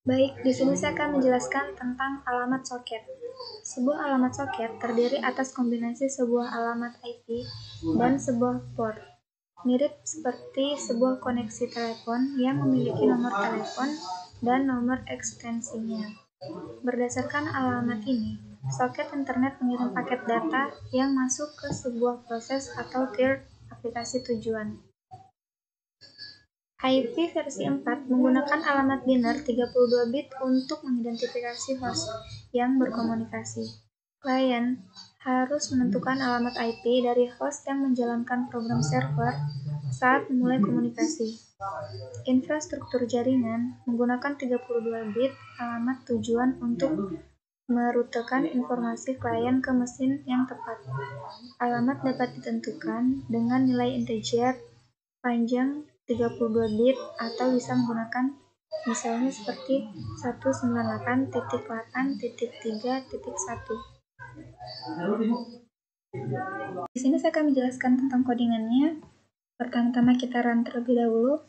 Baik, di sini saya akan menjelaskan tentang alamat soket. Sebuah alamat soket terdiri atas kombinasi sebuah alamat IP dan sebuah port. Mirip seperti sebuah koneksi telepon yang memiliki nomor telepon dan nomor ekstensinya. Berdasarkan alamat ini, soket internet mengirim paket data yang masuk ke sebuah proses atau tier aplikasi tujuan. IP versi 4 menggunakan alamat biner 32 bit untuk mengidentifikasi host yang berkomunikasi. Klien harus menentukan alamat IP dari host yang menjalankan program server saat memulai komunikasi. Infrastruktur jaringan menggunakan 32 bit alamat tujuan untuk merutekan informasi klien ke mesin yang tepat. Alamat dapat ditentukan dengan nilai integer panjang 32 bit atau bisa menggunakan misalnya seperti 198.8.3.1. Di sini saya akan menjelaskan tentang codingannya. Pertama-tama kita run terlebih dahulu.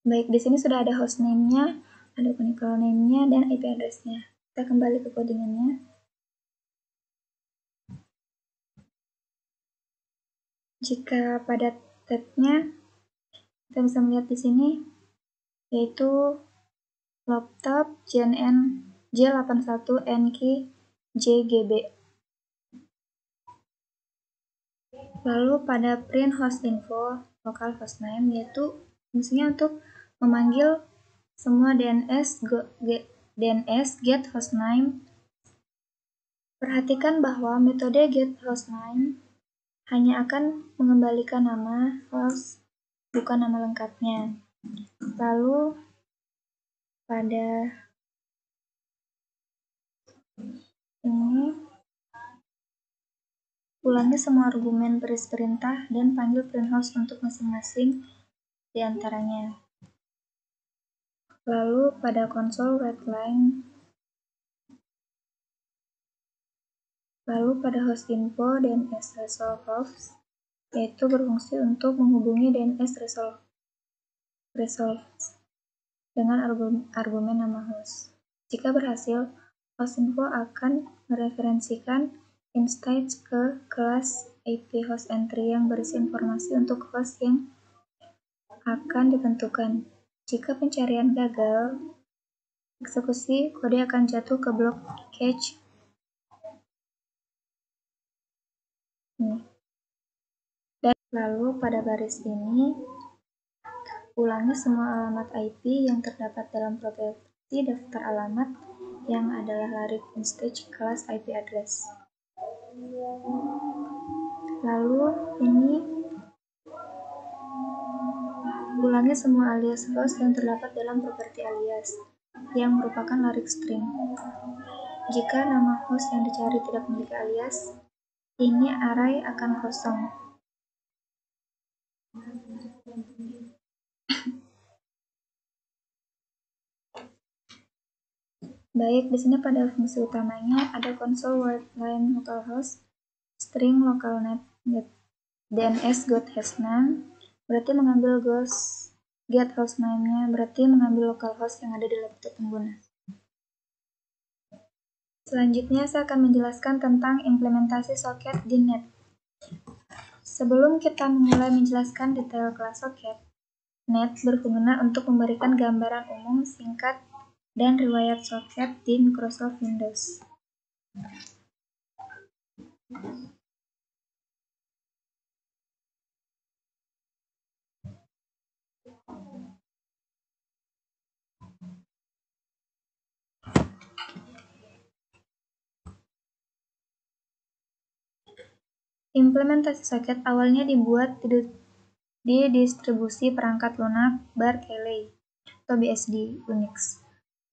Baik, di sini sudah ada hostname-nya, ada conical name-nya, dan IP address-nya. Kita kembali ke codingannya. Jika pada tab-nya, kita bisa melihat di sini, yaitu laptop JNN J81NK JGB. Lalu pada print host info local hostname, yaitu fungsinya untuk memanggil semua DNS get hostname. Perhatikan bahwa metode get hostname hanya akan mengembalikan nama host, bukan nama lengkapnya. Lalu pada ini ulangi semua argumen baris perintah dan panggil print host untuk masing-masing di antaranya. Lalu pada konsol write line. Lalu pada host info DNS resolve host, yaitu berfungsi untuk menghubungi DNS resolve dengan argumen nama host. Jika berhasil, host info akan mereferensikan instance ke kelas IP host entry yang berisi informasi untuk host yang akan ditentukan. Jika pencarian gagal, eksekusi kode akan jatuh ke blok cache. Dan lalu pada baris ini, ulangi semua alamat IP yang terdapat dalam properti daftar alamat yang adalah Larif Instance kelas IP address. Lalu ini ulangi semua alias host yang terdapat dalam properti alias yang merupakan Larif string. Jika nama host yang dicari tidak memiliki alias, ini array akan kosong. Baik, di sini pada fungsi utamanya ada console word line localhost, string localnet DNS get hostname, berarti mengambil get hostname-nya, berarti mengambil localhost yang ada di laptop pengguna. Selanjutnya saya akan menjelaskan tentang implementasi soket di net. Sebelum kita memulai menjelaskan detail kelas soket, net berguna untuk memberikan gambaran umum singkat dan riwayat soket di Microsoft Windows. Implementasi soket awalnya dibuat di distribusi perangkat lunak Berkeley atau BSD Unix.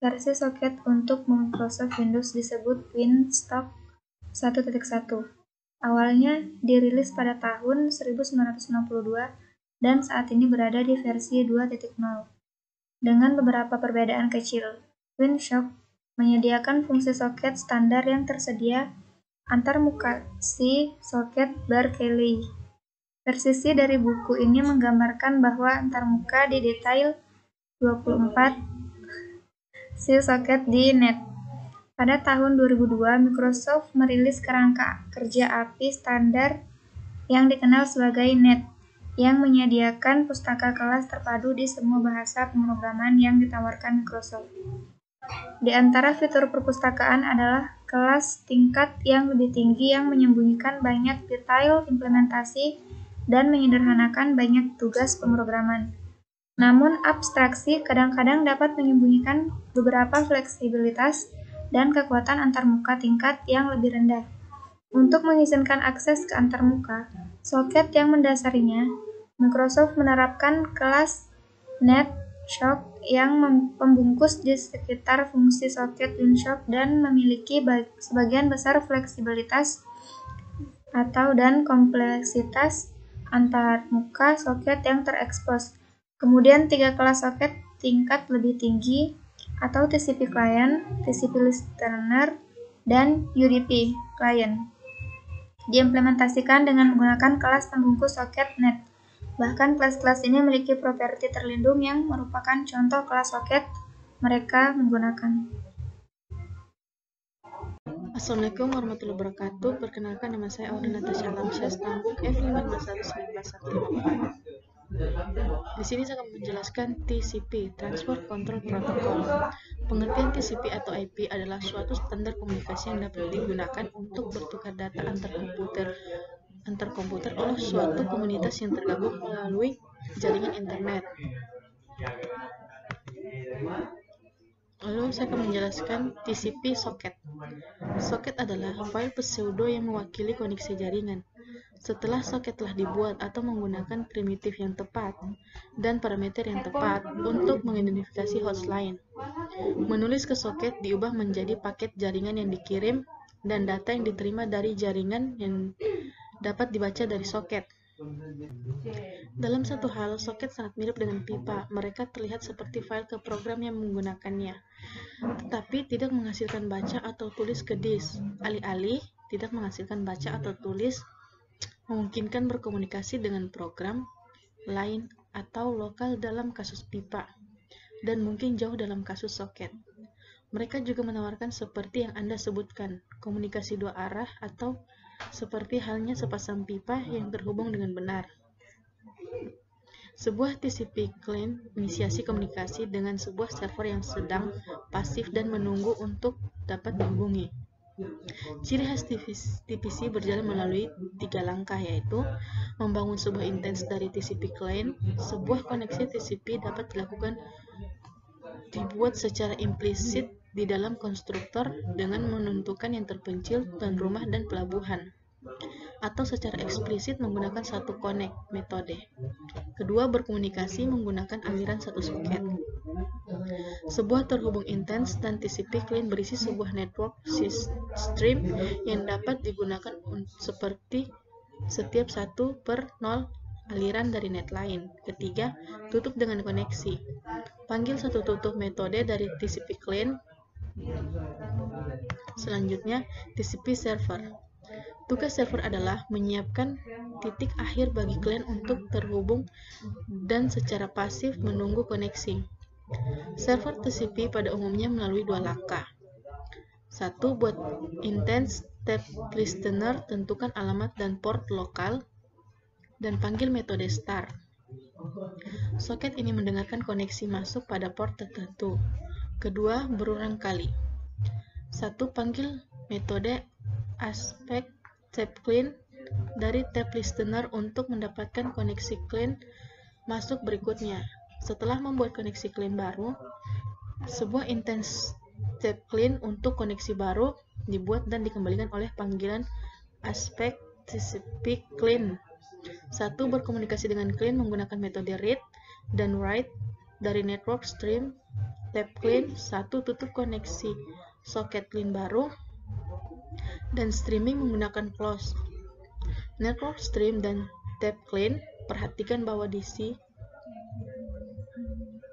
Versi soket untuk Microsoft Windows disebut WinStock 1.1. Awalnya dirilis pada tahun 1962 dan saat ini berada di versi 2.0. Dengan beberapa perbedaan kecil, WinShock menyediakan fungsi soket standar yang tersedia antarmutasi soket Berkeley. Versi C dari buku ini menggambarkan bahwa antarmuka di detail 24 soket di net. Pada tahun 2002, Microsoft merilis kerangka kerja API standar yang dikenal sebagai NET, yang menyediakan pustaka kelas terpadu di semua bahasa pemrograman yang ditawarkan Microsoft. Di antara fitur perpustakaan adalah kelas tingkat yang lebih tinggi yang menyembunyikan banyak detail implementasi dan menyederhanakan banyak tugas pemrograman. Namun, abstraksi kadang-kadang dapat menyembunyikan beberapa fleksibilitas dan kekuatan antarmuka tingkat yang lebih rendah. Untuk mengizinkan akses ke antarmuka soket yang mendasarinya, Microsoft menerapkan kelas NetShock yang membungkus di sekitar fungsi soket WinShock dan memiliki sebagian besar fleksibilitas dan kompleksitas antarmuka soket yang terekspos. Kemudian 3 kelas soket tingkat lebih tinggi atau TCP Client, TCP Listener, dan UDP Client diimplementasikan dengan menggunakan kelas pembungkus soket NET. Bahkan kelas-kelas ini memiliki properti terlindung yang merupakan contoh kelas soket mereka menggunakan. Assalamualaikum warahmatullahi wabarakatuh. Perkenalkan, nama saya Aura Natasha Alamsyah, Stambuk F5511954. Di sini saya akan menjelaskan TCP, Transport Control Protocol. Pengertian TCP atau IP adalah suatu standar komunikasi yang dapat digunakan untuk bertukar data antar komputer oleh suatu komunitas yang tergabung melalui jaringan internet. Lalu saya akan menjelaskan TCP soket. Soket adalah file pseudo yang mewakili koneksi jaringan. Setelah soket telah dibuat atau menggunakan primitif yang tepat dan parameter yang tepat untuk mengidentifikasi host lain, menulis ke soket diubah menjadi paket jaringan yang dikirim dan data yang diterima dari jaringan yang dapat dibaca dari soket. Dalam satu hal, soket sangat mirip dengan pipa. Mereka terlihat seperti file ke program yang menggunakannya, tetapi tidak menghasilkan baca atau tulis ke disk. Alih-alih tidak menghasilkan baca atau tulis, memungkinkan berkomunikasi dengan program lain atau lokal dalam kasus pipa, dan mungkin jauh dalam kasus soket. Mereka juga menawarkan seperti yang Anda sebutkan, komunikasi dua arah atau seperti halnya sepasang pipa yang terhubung dengan benar. Sebuah TCP client inisiasi komunikasi dengan sebuah server yang sedang pasif dan menunggu untuk dapat dihubungi. Ciri khas TPC berjalan melalui 3 langkah, yaitu membangun sebuah intens dari TCP client. Sebuah koneksi TCP dapat dibuat secara implisit di dalam konstruktor dengan menentukan yang terpencil, tuan rumah, dan pelabuhan, atau secara eksplisit menggunakan satu connect metode. Kedua, berkomunikasi menggunakan aliran satu soket. Sebuah terhubung intens dan TCP client berisi sebuah network stream yang dapat digunakan seperti setiap 1/0 aliran dari net lain. Ketiga, tutup dengan koneksi. Panggil satu tutup metode dari TCP client. Selanjutnya, TCP server. Tugas server adalah menyiapkan titik akhir bagi klien untuk terhubung dan secara pasif menunggu koneksi. Server TCP pada umumnya melalui 2 langkah. 1. Buat intense tape listener, tentukan alamat dan port lokal, dan panggil metode start. Soket ini mendengarkan koneksi masuk pada port tertentu. Kedua, berulang kali. 1. Panggil metode aspect tape client dari tape listener untuk mendapatkan koneksi client masuk berikutnya. Setelah membuat koneksi client baru, sebuah intense tape client untuk koneksi baru dibuat dan dikembalikan oleh panggilan aspect TCP client. 1. Berkomunikasi dengan client menggunakan metode read dan write dari network stream tape client. 1. Tutup koneksi soket client baru dan streaming menggunakan close network stream dan tape client. Perhatikan bahwa DC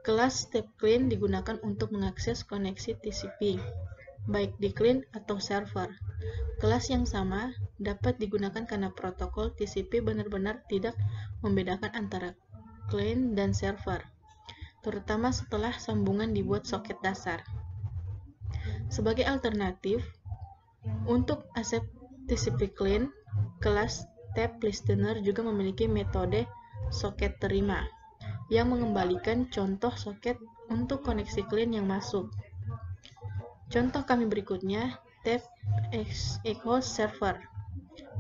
kelas tape client digunakan untuk mengakses koneksi TCP, baik di client atau server. Kelas yang sama dapat digunakan karena protokol TCP benar-benar tidak membedakan antara klien dan server, terutama setelah sambungan dibuat soket dasar. Sebagai alternatif, untuk ASEP TCP client, kelas Tab Listener juga memiliki metode soket terima, yang mengembalikan contoh soket untuk koneksi klien yang masuk. Contoh kami berikutnya, Tab Echo Server,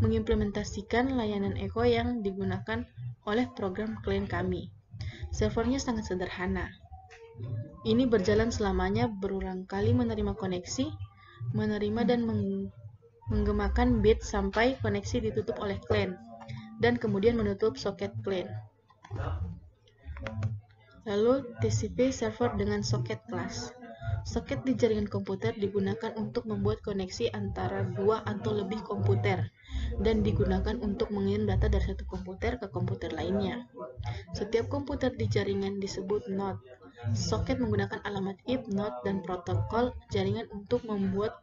mengimplementasikan layanan Echo yang digunakan oleh program klien kami. Servernya sangat sederhana. Ini berjalan selamanya berulang kali menerima koneksi, menerima dan menggemakan bit sampai koneksi ditutup oleh klien, dan kemudian menutup soket klien. Lalu TCP server dengan soket kelas. Soket di jaringan komputer digunakan untuk membuat koneksi antara dua atau lebih komputer dan digunakan untuk mengirim data dari satu komputer ke komputer lainnya. Setiap komputer di jaringan disebut node. Soket menggunakan alamat IP, node, dan protokol jaringan untuk membuat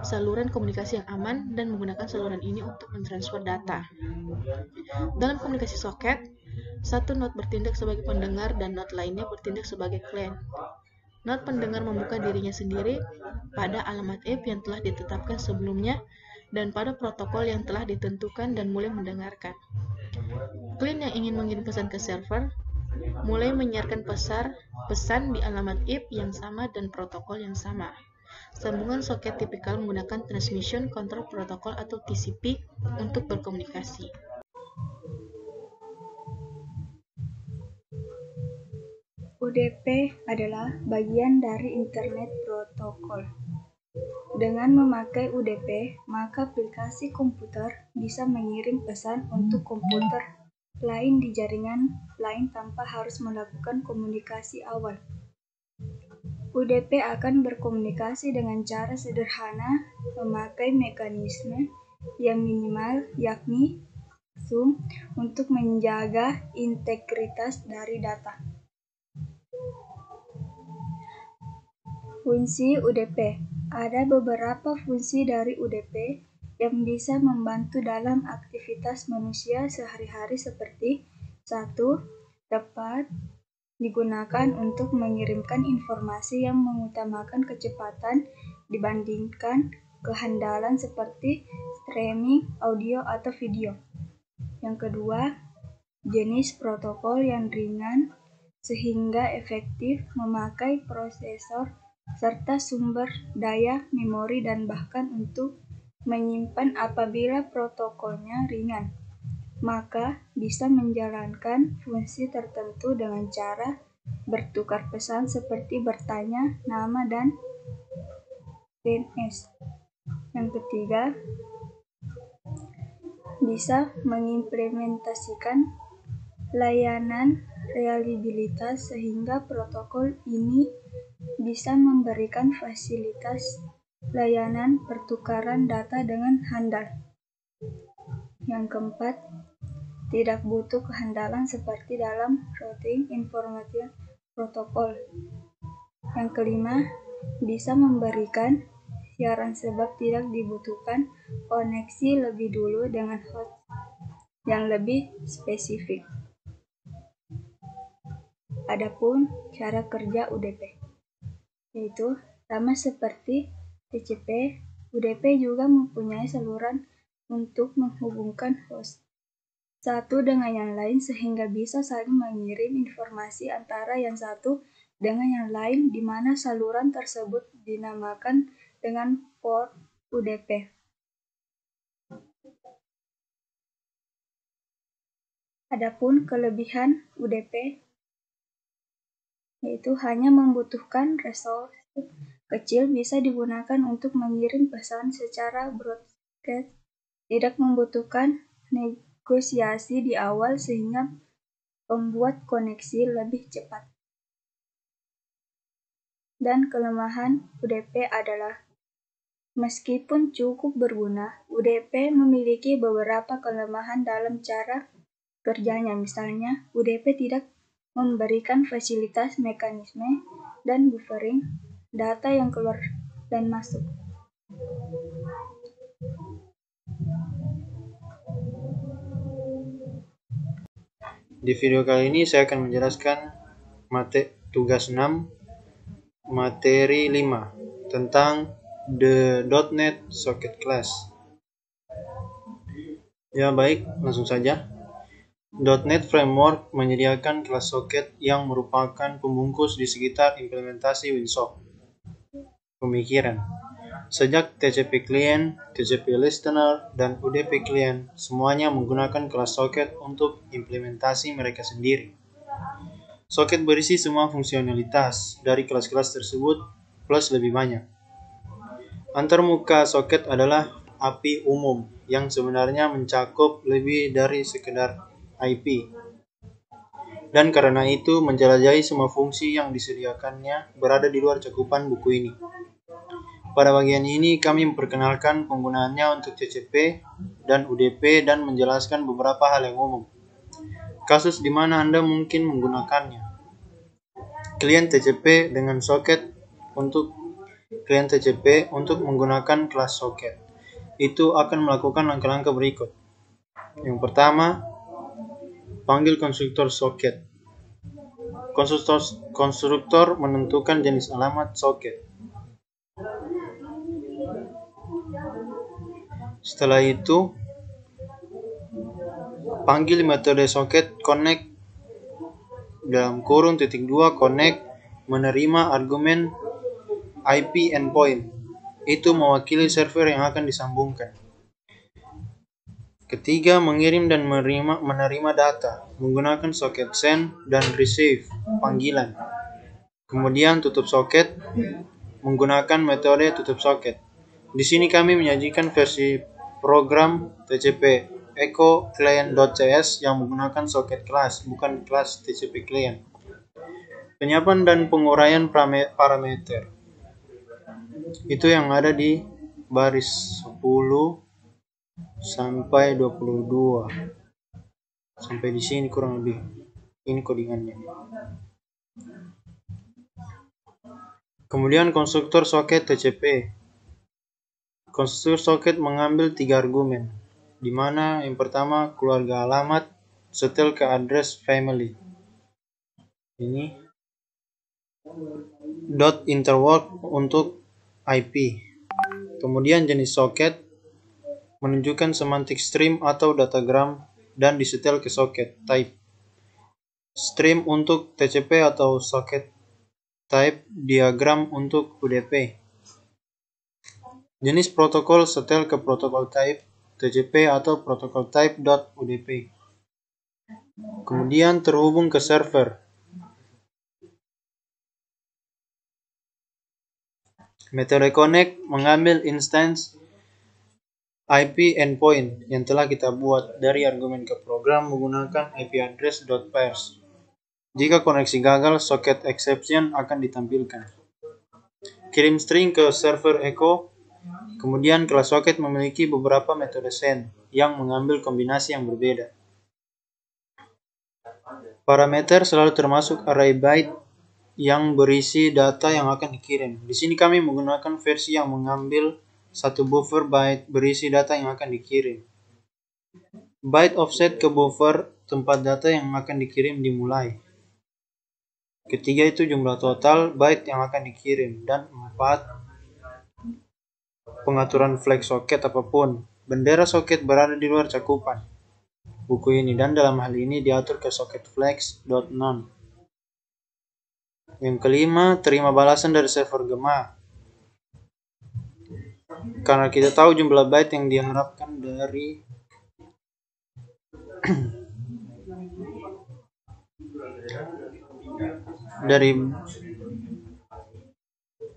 saluran komunikasi yang aman dan menggunakan saluran ini untuk mentransfer data. Dalam komunikasi soket, satu node bertindak sebagai pendengar dan node lainnya bertindak sebagai klien. Node pendengar membuka dirinya sendiri pada alamat IP yang telah ditetapkan sebelumnya dan pada protokol yang telah ditentukan dan mulai mendengarkan. Klien yang ingin mengirim pesan ke server mulai menyiarkan pesan di alamat IP yang sama dan protokol yang sama. Sambungan soket tipikal menggunakan Transmission Control Protocol atau TCP untuk berkomunikasi. UDP adalah bagian dari Internet Protocol. Dengan memakai UDP, maka aplikasi komputer bisa mengirim pesan untuk komputer lain di jaringan lain tanpa harus melakukan komunikasi awal. UDP akan berkomunikasi dengan cara sederhana memakai mekanisme yang minimal, yakni sum, untuk menjaga integritas dari data. Fungsi UDP. Ada beberapa fungsi dari UDP yang bisa membantu dalam aktivitas manusia sehari-hari seperti 1. Dapat digunakan untuk mengirimkan informasi yang mengutamakan kecepatan dibandingkan kehandalan seperti streaming audio atau video. Yang kedua, jenis protokol yang ringan sehingga efektif memakai prosesor serta sumber daya memori dan bahkan untuk menyimpan apabila protokolnya ringan, maka bisa menjalankan fungsi tertentu dengan cara bertukar pesan seperti bertanya nama dan DNS. Yang ketiga, bisa mengimplementasikan layanan reliabilitas sehingga protokol ini bisa memberikan fasilitas layanan pertukaran data dengan handal. Yang keempat, tidak butuh kehandalan seperti dalam routing information protokol. Yang kelima, bisa memberikan siaran sebab tidak dibutuhkan koneksi lebih dulu dengan host yang lebih spesifik. Adapun cara kerja UDP, yaitu sama seperti TCP, UDP juga mempunyai saluran untuk menghubungkan host satu dengan yang lain sehingga bisa saling mengirim informasi antara yang satu dengan yang lain, di mana saluran tersebut dinamakan dengan port UDP. Adapun kelebihan UDP yaitu hanya membutuhkan resource kecil, bisa digunakan untuk mengirim pesan secara broadcast, tidak membutuhkan negosiasi di awal sehingga membuat koneksi lebih cepat. Dan kelemahan UDP adalah meskipun cukup berguna, UDP memiliki beberapa kelemahan dalam cara kerjanya. Misalnya, UDP tidak memberikan fasilitas mekanisme dan buffering data yang keluar dan masuk. Di video kali ini saya akan menjelaskan tugas 6 materi 5 tentang the .NET Socket Class. Ya baik, langsung saja. .NET Framework menyediakan kelas socket yang merupakan pembungkus di sekitar implementasi WinSock. Pemikiran. Sejak TCP Client, TCP Listener, dan UDP Client, semuanya menggunakan kelas socket untuk implementasi mereka sendiri. Socket berisi semua fungsionalitas dari kelas-kelas tersebut plus lebih banyak. Antarmuka socket adalah API umum yang sebenarnya mencakup lebih dari sekedar IP. Dan karena itu menjelajahi semua fungsi yang disediakannya berada di luar cakupan buku ini. Pada bagian ini kami memperkenalkan penggunaannya untuk TCP dan UDP dan menjelaskan beberapa hal yang umum. Kasus di mana Anda mungkin menggunakannya. Klien TCP dengan socket untuk klien TCP untuk menggunakan kelas socket. Itu akan melakukan langkah-langkah berikut. Yang pertama, panggil konstruktor socket. Konstruktor menentukan jenis alamat socket. Setelah itu, panggil metode socket connect (-2 connect) menerima argumen IP endpoint. Itu mewakili server yang akan disambungkan. Ketiga, mengirim dan menerima data menggunakan socket send dan receive panggilan. Kemudian tutup socket menggunakan metode tutup socket. Di sini kami menyajikan versi program TCP Echo Client.cs yang menggunakan socket class, bukan kelas TCP Client. Penyiapan dan penguraian parameter. Itu yang ada di baris 10 sampai 22. Sampai di sini kurang lebih. Ini codingannya. Kemudian konstruktor socket TCP. Konstruktor socket mengambil 3 argumen, di mana yang pertama keluarga alamat setel ke address family. Ini .interwork untuk IP. Kemudian jenis socket menunjukkan semantic stream atau datagram dan disetel ke socket type. Stream untuk TCP atau socket type, diagram untuk UDP. Jenis protokol setel ke protokol type TCP atau protokol type.udp. Kemudian terhubung ke server. Metode connect mengambil instance IP endpoint yang telah kita buat dari argumen ke program menggunakan IP address.pairs. Jika koneksi gagal, socket exception akan ditampilkan. Kirim string ke server echo. Kemudian kelas socket memiliki beberapa metode send yang mengambil kombinasi yang berbeda. Parameter selalu termasuk array byte yang berisi data yang akan dikirim. Di sini kami menggunakan versi yang mengambil satu buffer byte berisi data yang akan dikirim. Byte offset ke buffer tempat data yang akan dikirim dimulai. Ketiga itu jumlah total byte yang akan dikirim. Dan 4, pengaturan flag socket apapun. Bendera socket berada di luar cakupan buku ini dan dalam hal ini diatur ke socket flags.none. Yang kelima, terima balasan dari server Gema. Karena kita tahu jumlah byte yang diharapkan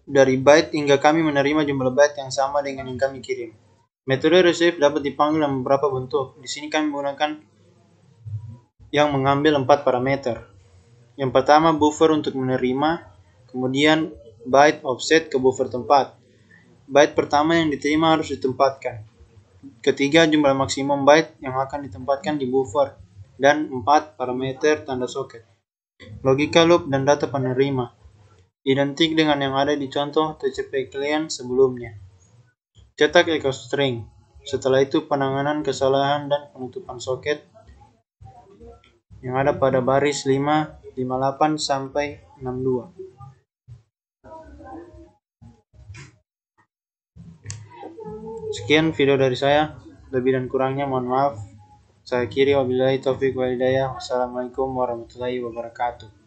dari byte hingga kami menerima jumlah byte yang sama dengan yang kami kirim. Metode receive dapat dipanggil dalam beberapa bentuk. Di sini kami menggunakan yang mengambil 4 parameter. Yang pertama buffer untuk menerima, kemudian byte offset ke buffer tempat. Byte pertama yang diterima harus ditempatkan. Ketiga, jumlah maksimum byte yang akan ditempatkan di buffer. Dan 4 parameter tanda socket. Logika loop dan data penerima. Identik dengan yang ada di contoh TCP client sebelumnya. Cetak echo string. Setelah itu penanganan kesalahan dan penutupan socket. yang ada pada baris 5, 58 sampai 62. Sekian video dari saya, lebih dan kurangnya mohon maaf. Saya akhiri, wabillahi taufiq wal hidayah. Wassalamualaikum warahmatullahi wabarakatuh.